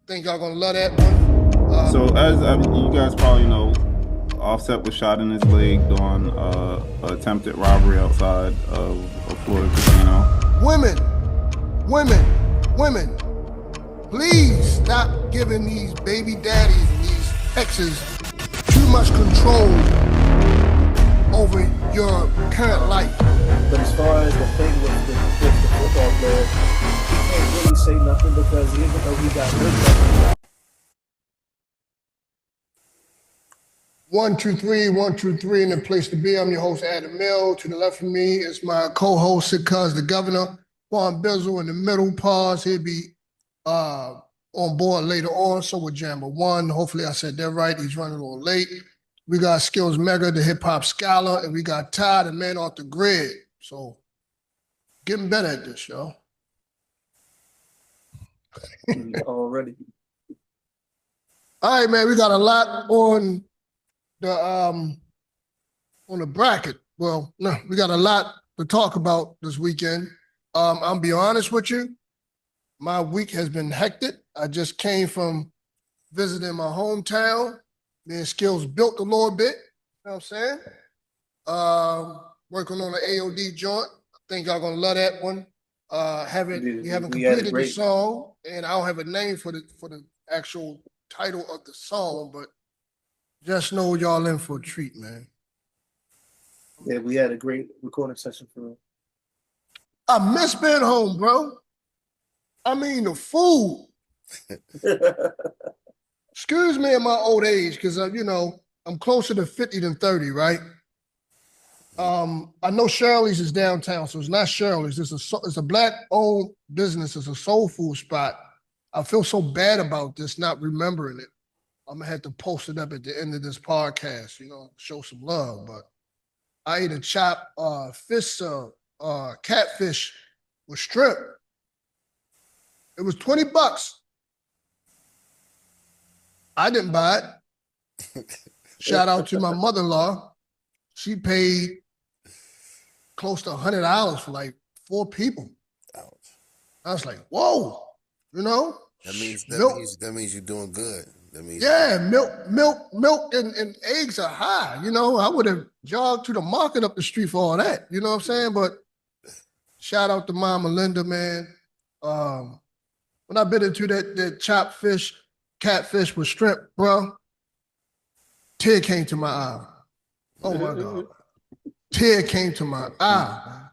think y'all gonna love that one. So as you guys probably know, Offset was shot in his leg during attempted robbery outside of a Florida casino. Women, please stop giving these baby daddies and these exes too much control over your current life. But as far as the thing with the football player, he can't really say nothing because even though he got hurt. 1, 2, 3, 1, 2, 3 in the place to be. I'm your host, Adam Mill. To the left of me is my co-host, Cuz the Governor, Juan Bizzle in the middle. Pause. He'll be on board later on. So with Jammer 1. Hopefully I said that right. He's running a little late. We got Skills Mega, the hip hop scholar, and we got Ty, the man off the grid. So getting better at this, y'all. Already. All right, man. We got a lot on the bracket. Well, no, we got a lot to talk about this weekend. I'll be honest with you. My week has been hectic. I just came from visiting my hometown. Me and Skills built a little bit. You know what I'm saying? Working on an AOD joint. I think y'all gonna love that one. We haven't completed the song, and I don't have a name for the actual title of the song, but just know y'all in for a treat, man. Yeah, we had a great recording session for him. I miss being home, bro. I mean, the food. Excuse me in my old age, because, I'm closer to 50 than 30, right? I know Shirley's is downtown, so it's not Shirley's. It's a black-owned business. It's a soul food spot. I feel so bad about this, not remembering it. I'm gonna have to post it up at the end of this podcast, show some love. But I ate a chopped catfish with shrimp. It was $20. I didn't buy it. Shout out to my mother-in-law. She paid close to $100 for like 4 people. Ouch. I was like, whoa, That means you're doing good. That means milk and eggs are high. I would have jogged to the market up the street for all that. You know what I'm saying? But shout out to Mama Linda, man. When I bit into that chopped fish, catfish with shrimp, bro, tear came to my eye. Oh my God. Tear came to my eye, man.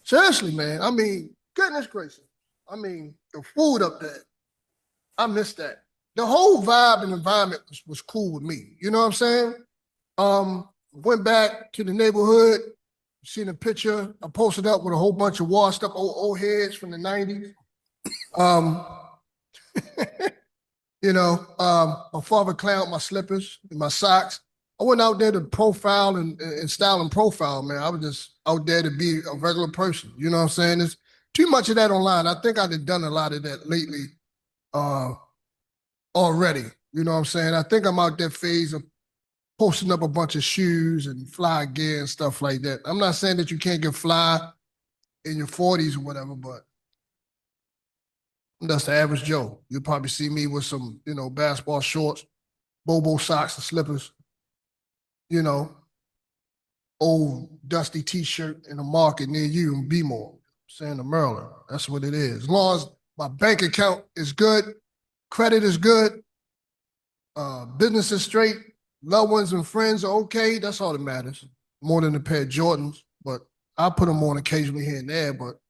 Seriously, man. I mean, goodness gracious. I mean, the food up there, I miss that. The whole vibe and environment was cool with me. You know what I'm saying? Went back to the neighborhood, seen a picture. I posted up with a whole bunch of washed up old heads from the 90s. My father clowned my slippers and my socks. I went out there to profile and style and profile, man. I was just out there to be a regular person. You know what I'm saying? There's too much of that online. I think I've done a lot of that lately already. You know what I'm saying? I think I'm out that phase of posting up a bunch of shoes and fly gear and stuff like that. I'm not saying that you can't get fly in your 40s or whatever, but that's the average Joe. You'll probably see me with some, basketball shorts, Bobo socks and slippers, old dusty t-shirt in a market near you in Bmore, saying to Maryland. That's what it is. As long as my bank account is good, credit is good, business is straight, loved ones and friends are okay, that's all that matters. More than a pair of Jordans, but I put them on occasionally here and there. But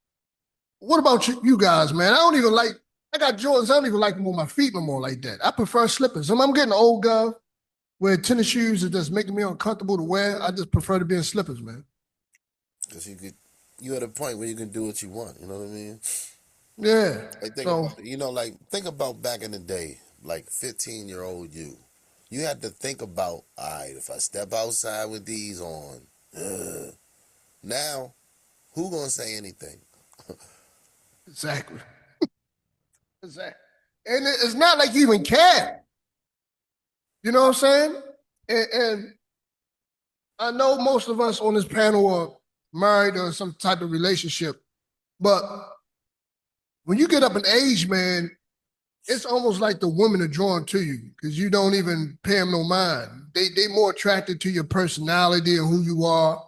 what about you guys, man? I got Jordans, I don't even like them on my feet no more like that. I prefer slippers. I'm getting old, guy. Wear tennis shoes is just making me uncomfortable to wear. I just prefer to be in slippers, man. Because you're at a point where you can do what you want. You know what I mean? Yeah. Think about back in the day, like 15-year-old you. You had to think about, all right, if I step outside with these on, now, who gonna say anything? Exactly. Exactly. And it's not like you even care. You know what I'm saying? And I know most of us on this panel are married or some type of relationship, but when you get up in age, man, it's almost like the women are drawn to you because you don't even pay them no mind. They more attracted to your personality and who you are,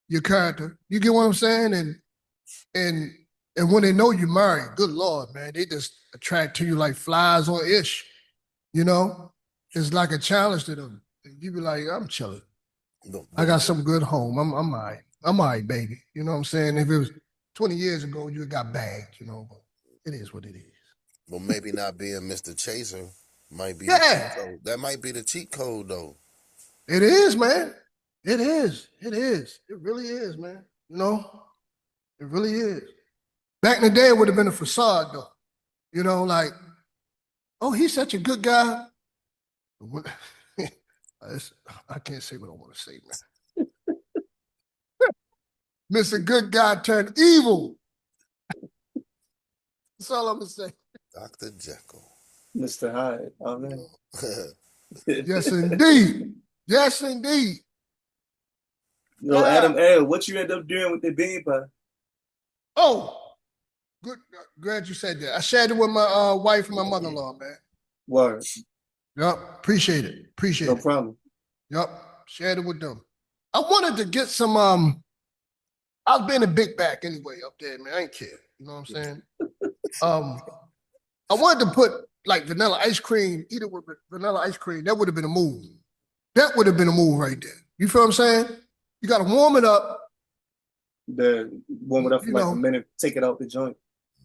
your character. You get what I'm saying? And and when they know you're married, good Lord, man, they just attract to you like flies on ish. You know, it's like a challenge to them. You be like, I'm chilling. But, I but got some good home. I'm all right. I'm all right, baby. You know what I'm saying? If it was 20 years ago, you got bagged, you know, but it is what it is. but maybe not being Mr. Chaser might be the cheat Yeah, code. That might be the cheat code though. it is, man. It is. It is. It really is, man. You know, it really is. Back in the day, it would have been a facade, though. You know, like, oh, he's such a good guy. I can't say what I want to say, man. Mr. Good Guy turned evil. That's all I'm gonna say. Dr. Jekyll. Mr. Hyde. Oh man. Yes, indeed. Yes, indeed. Yo, Adam L, what you end up doing with the bean pie? Oh, good. Glad you said that. I shared it with my wife and my mother-in-law, man. Word. Yup. Appreciate it. Appreciate No it. problem. Yup. Shared it with them. I wanted to get some. I was being a big back anyway up there, man. I ain't care. You know what I'm saying? I wanted to put like vanilla ice cream, eat it with vanilla ice cream. That would have been a move. That would have been a move right there. You feel what I'm saying? You got to warm it up. Warm it up for You like a know, minute, take it out the joint.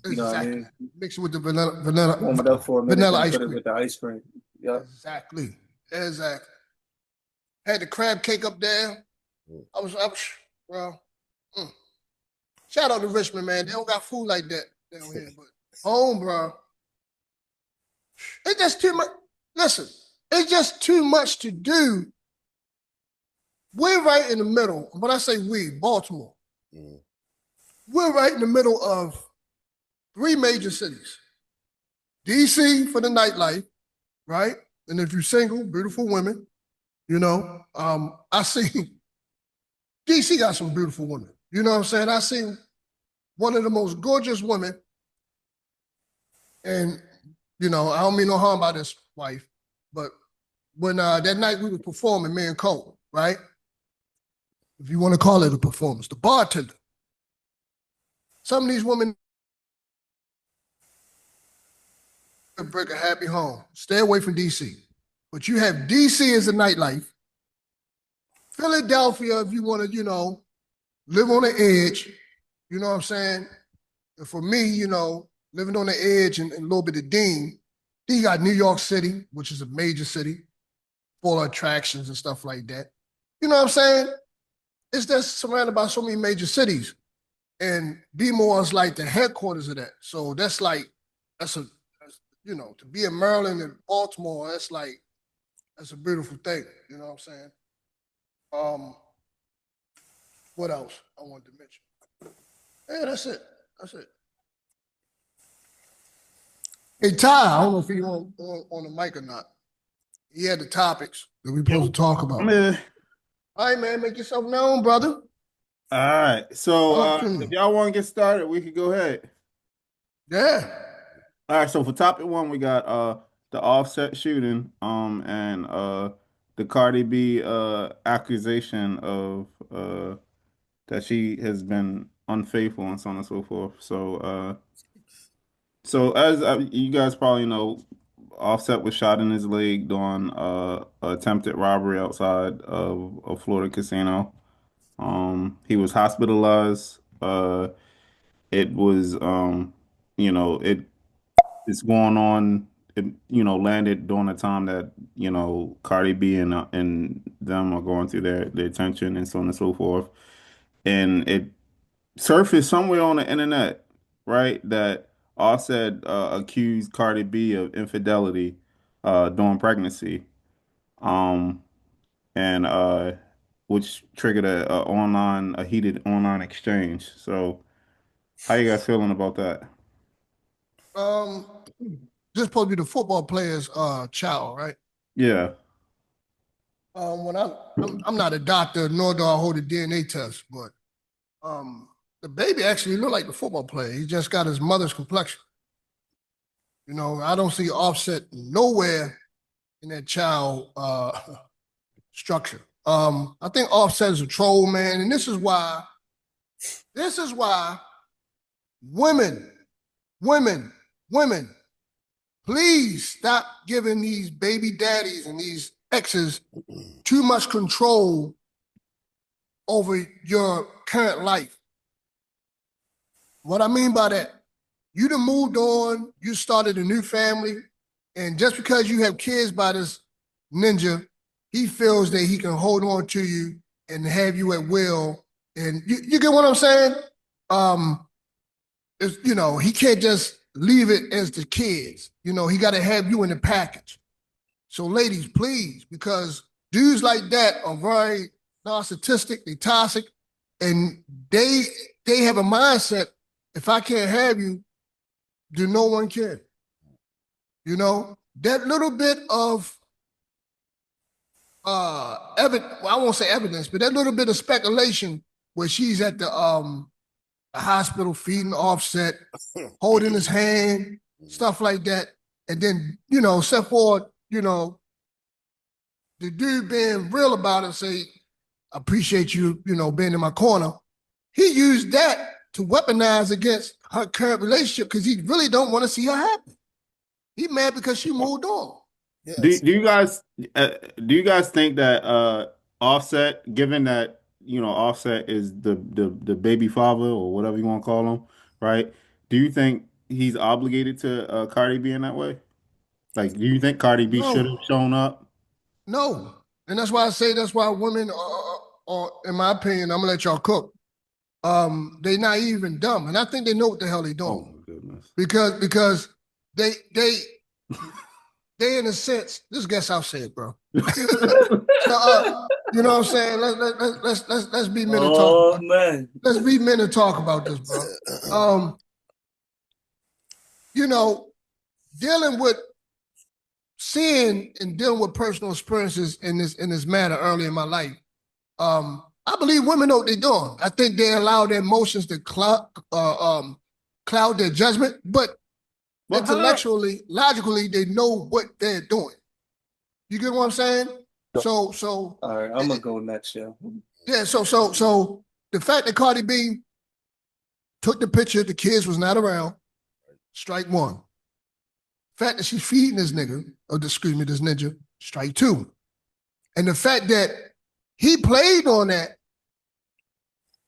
You know what I exactly. mean? Mix it with the vanilla Warm it up for a minute, vanilla then ice put it cream. with the ice cream. Yep. Exactly. Had the crab cake up there. I was well. Shout out to Richmond, man. They don't got food like that down here, but home, bro. It's just too much. Listen, it's just too much to do. We're right in the middle. When I say we, Baltimore, we're right in the middle of 3 major cities. DC for the nightlife, right? And if you're single, beautiful women, you know. I see DC got some beautiful women. You know what I'm saying? I seen one of the most gorgeous women, and you know, I don't mean no harm by this wife, but when that night we were performing, me and Cole, right? If you want to call it a performance, the bartender. Some of these women break a happy home. Stay away from DC. But you have DC as a nightlife. Philadelphia, if you want to, you know, live on the edge, you know what I'm saying? And for me, you know, living on the edge and a little bit of Dean, then you got New York City, which is a major city, full of attractions and stuff like that. You know what I'm saying? It's just surrounded by so many major cities. And B-More is like the headquarters of that. So that's you know, to be in Maryland and Baltimore, that's a beautiful thing. You know what I'm saying? What else I wanted to mention? Yeah, that's it. That's it. Hey, Ty, I don't know if you on the mic or not. He had the topics that we supposed to talk about. Man. All right, man, make yourself known, brother. All right. So if y'all want to get started, we could go ahead. Yeah. All right. So for topic one, we got the Offset shooting, and the Cardi B accusation of that she has been unfaithful and so on and so forth. So as you guys probably know, Offset was shot in his leg during attempted robbery outside of a Florida casino. He was hospitalized. It was it's going on. It landed during the time that Cardi B and them are going through their tension and so on and so forth, and it surfaced somewhere on the internet, right, that Offset accused Cardi B of infidelity during pregnancy, um, and which triggered a heated online exchange. So, how you guys feeling about that? This supposed to be the football player's child, right? Yeah. When I'm not a doctor, nor do I hold a DNA test, but the baby actually looked like the football player. He just got his mother's complexion. You know, I don't see Offset nowhere in that child structure. I think Offset is a troll, man, and this is why women, women, women, please stop giving these baby daddies and these exes too much control over your current life. What I mean by that, you done moved on, you started a new family, and just because you have kids by this ninja, he feels that he can hold on to you and have you at will. And you get what I'm saying? You know, he can't just leave it as the kids. You know, he got to have you in the package. So ladies, please, because dudes like that are very narcissistic, they toxic, and they have a mindset, if I can't have you, then no one can. You know, that little bit of I won't say evidence, but that little bit of speculation where she's at the hospital feeding Offset, holding his hand, stuff like that. And then, you know, step forward, you know, the dude being real about it, say, I appreciate you, you know, being in my corner. He used that to weaponize against her current relationship because he really don't want to see her happy. He mad because she moved on. Yes. Do you guys think that Offset, given that Offset is the baby father or whatever you want to call him, right? Do you think he's obligated to Cardi B in that way? Like, do you think Cardi B should have shown up? No, and that's why I say that's why women are, in my opinion, I'm gonna let y'all cook. They naive and dumb, and I think they know what the hell they doing. Oh my goodness! Because they in a sense, this guess I'll say it, bro. So, you know what I'm saying? Let's be men and talk. Oh man, let's be men and talk about this, bro. You know, dealing with personal experiences in this matter early in my life. I believe women know what they're doing. I think they allow their emotions to cloud their judgment, but intellectually, logically, they know what they're doing. You get what I'm saying? So all right, I'm gonna go next, yeah. Yeah, so the fact that Cardi B took the picture, the kids was not around, strike one. The fact that she's feeding this nigga, this ninja, strike two. And the fact that he played on that,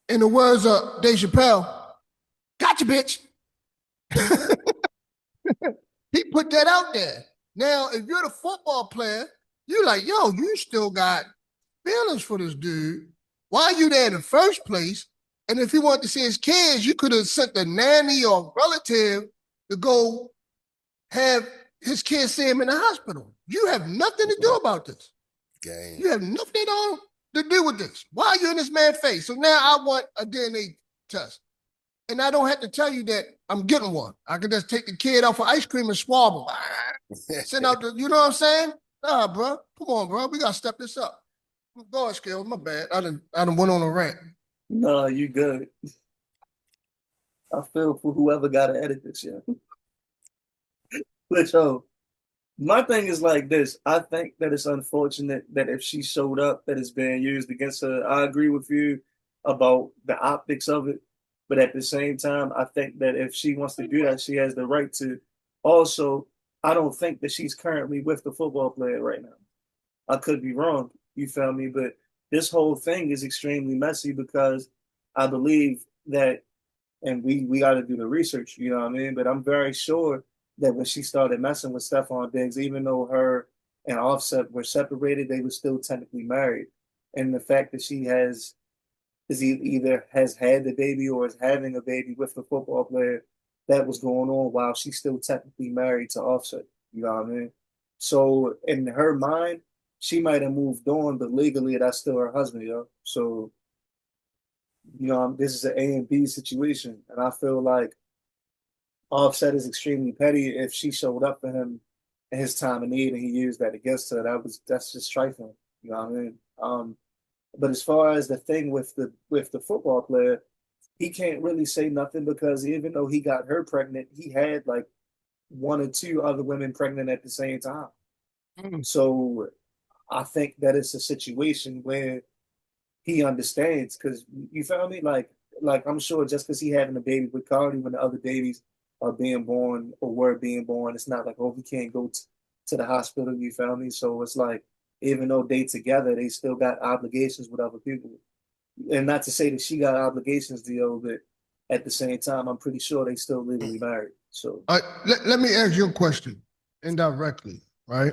in the words of Dave Chappelle, gotcha, bitch. He put that out there. Now, if you're the football player, you're like, yo, you still got feelings for this dude. Why are you there in the first place? And if he wanted to see his kids, you could have sent a nanny or relative to go have his kids see him in the hospital. You have nothing to do about this. Okay. You have nothing to do with this. Why are you in this man's face? So now I want a DNA test. And I don't have to tell you that I'm getting one. I can just take the kid off for ice cream and swab him. Send out you know what I'm saying? Nah, bro. Come on, bro. We got to step this up. Go ahead, Skills. My bad. I done went on a rant. No, you good. I feel for whoever got to edit this, yeah. But yo, my thing is like this. I think that it's unfortunate that if she showed up, that it's being used against her. I agree with you about the optics of it. But at the same time, I think that if she wants to do that, she has the right to. Also, I don't think that she's currently with the football player right now. I could be wrong, you feel me? But this whole thing is extremely messy because I believe that, and we got to do the research, you know what I mean? But I'm very sure that when she started messing with Stephon Diggs, even though her and Offset were separated, they were still technically married. And the fact that she either has had the baby or is having a baby with the football player, that was going on while she's still technically married to Offset. You know what I mean? So in her mind, she might have moved on, but legally that's still her husband, yo. So, you know, this is an A and B situation. And I feel like Offset is extremely petty if she showed up for him in his time of need and he used that against her. That's just trifling. You know what I mean? But as far as the thing with the football player, he can't really say nothing because even though he got her pregnant, he had like one or two other women pregnant at the same time. Mm. So I think that it's a situation where he understands, because you feel me? Like I'm sure just because he having a baby with Cardi, when the other babies are being born or were being born, it's not like, oh, he can't go to the hospital. You feel me? So it's like, even though they together, they still got obligations with other people. And not to say that she got obligations to you, but at the same time, I'm pretty sure they still legally married. So All right, let me ask you a question indirectly, right?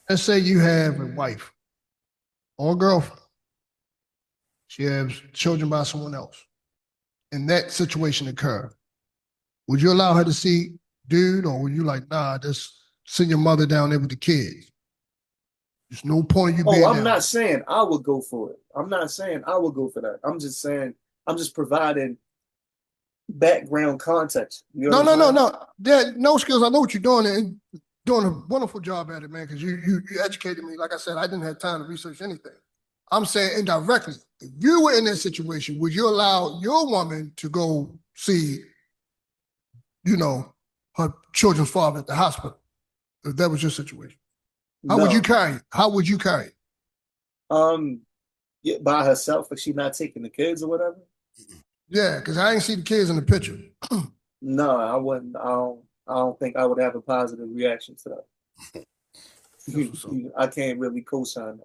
Let's say you have a wife or a girlfriend. She has children by someone else. And that situation occurred. Would you allow her to see dude, or would you like, nah, just send your mother down there with the kids? There's no point you being I'm down not saying I would go for it. I'm not saying I would go for that. I'm just saying I'm just providing background context. You No, no, no, understand? no. There, no skills. I know what you're doing, and doing a wonderful job at it, man. Because you educated me. Like I said, I didn't have time to research anything. I'm saying indirectly. If you were in that situation, would you allow your woman to go see, her children's father at the hospital? If that was your situation, how would you No. carry it? How would you carry it? Yeah, by herself, if she's not taking the kids or whatever. Yeah, because I ain't see the kids in the picture. No, I wouldn't. I don't think I would have a positive reaction to that. That's what's up. I can't really co-sign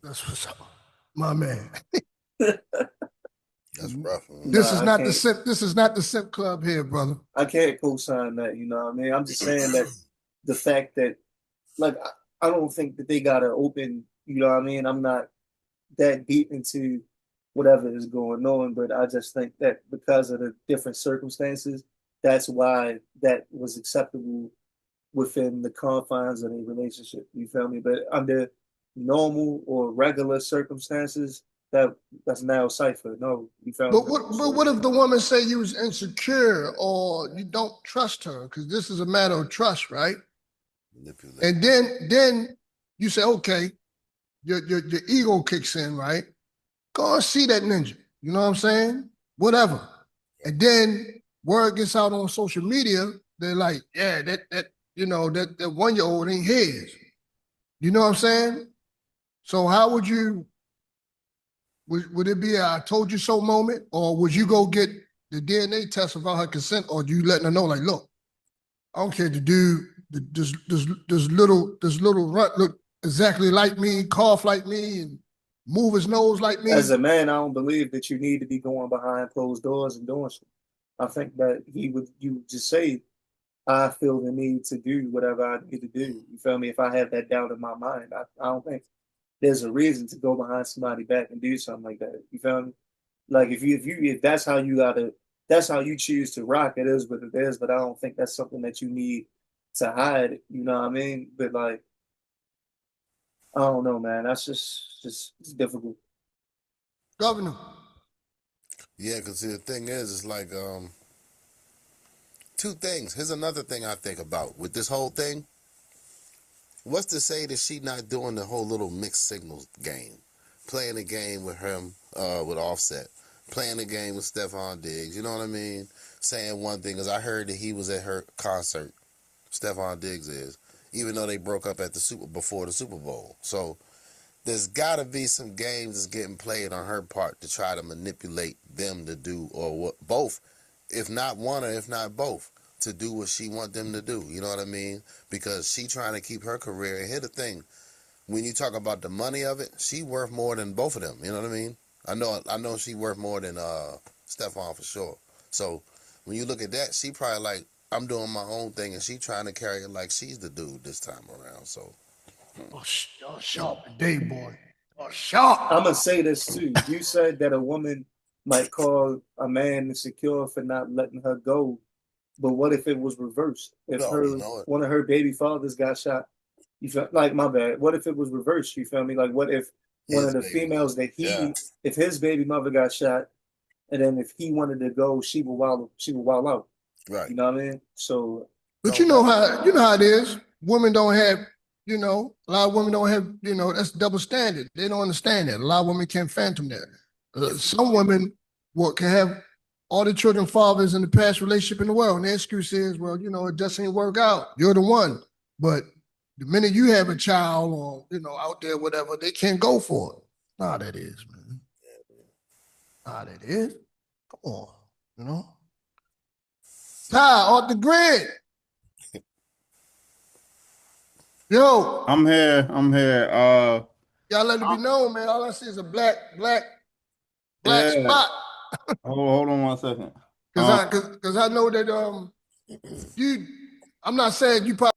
That's what's up, my man. that. That's rough. Man. This Nah, is I not the can't. simp. This is not the simp club here, brother. I can't co-sign that. You know what I mean? I'm just saying that the fact that, like, I don't think that they gotta open. You know what I mean? I'm not that deep into whatever is going on, but I just think that because of the different circumstances, that's why that was acceptable within the confines of a relationship. You feel me? But under normal or regular circumstances, that's now cipher. No, you feel But me? what if the woman say you was insecure or you don't trust her? Because this is a matter of trust, right? Manipulate. And then you say, okay, your ego kicks in, right? Go and see that ninja. You know what I'm saying? Whatever. And then word gets out on social media. They're like, yeah, that 1-year-old ain't his. You know what I'm saying? So how would you? Would it be a I told you so moment, or would you go get the DNA test without her consent, or you letting her know, like, look, I don't care the dude, this little runt look exactly like me, cough like me, and move his nose like me. As a man, I don't believe that you need to be going behind closed doors and doing so. I think that you would just say, I feel the need to do whatever I need to do. You feel me? If I have that doubt in my mind, I don't think there's a reason to go behind somebody back and do something like that. You feel me? Like if that's how you gotta, that's how you choose to rock. It is what it is. But I don't think that's something that you need to hide. You know what I mean? But like, I don't know, man. That's just it's difficult. Governor. Yeah, because the thing is, it's like two things. Here's another thing I think about with this whole thing. What's to say that she not doing the whole little mixed signals game, playing the game with him, with Offset, playing the game with Stephon Diggs. You know what I mean? Saying one thing, because I heard that he was at her concert. Stephon Diggs is, even though they broke up at before the Super Bowl. So there's got to be some games that's getting played on her part to try to manipulate them to do, or what, both, if not one or if not both, to do what she want them to do. You know what I mean? Because she trying to keep her career. And here's the thing. When you talk about the money of it, she worth more than both of them. You know what I mean? I know she worth more than Stephon for sure. So when you look at that, she probably like, I'm doing my own thing, and she trying to carry it like she's the dude this time around. So Oh, sharp today, boy. Oh, sharp. I'm gonna say this too. You said that a woman might call a man insecure for not letting her go, but what if it was reversed? If no, her you know it. one of her baby fathers got shot, you feel like, my bad. What if it was reversed? You feel me? Like, what if one His of the baby females mother. that Yeah. if his baby mother got shot, and then if he wanted to go, she would wild out. Right. You know what I mean? So But you know how it is. Women don't have, a lot of women don't have, that's double standard. They don't understand that. A lot of women can't phantom that. Some women can have all the children fathers in the past relationship in the world. And their excuse is, well, you know, it just ain't work out. You're the one. But the minute you have a child or, you know, out there, whatever, they can't go for it. Nah, that is, man. Nah, that is. Come on, you know. Ty, off the grid. Yo. I'm here. Y'all let it be known, man. All I see is a black Yeah. spot. Hold on 1 second. Cause I know that I'm not saying you probably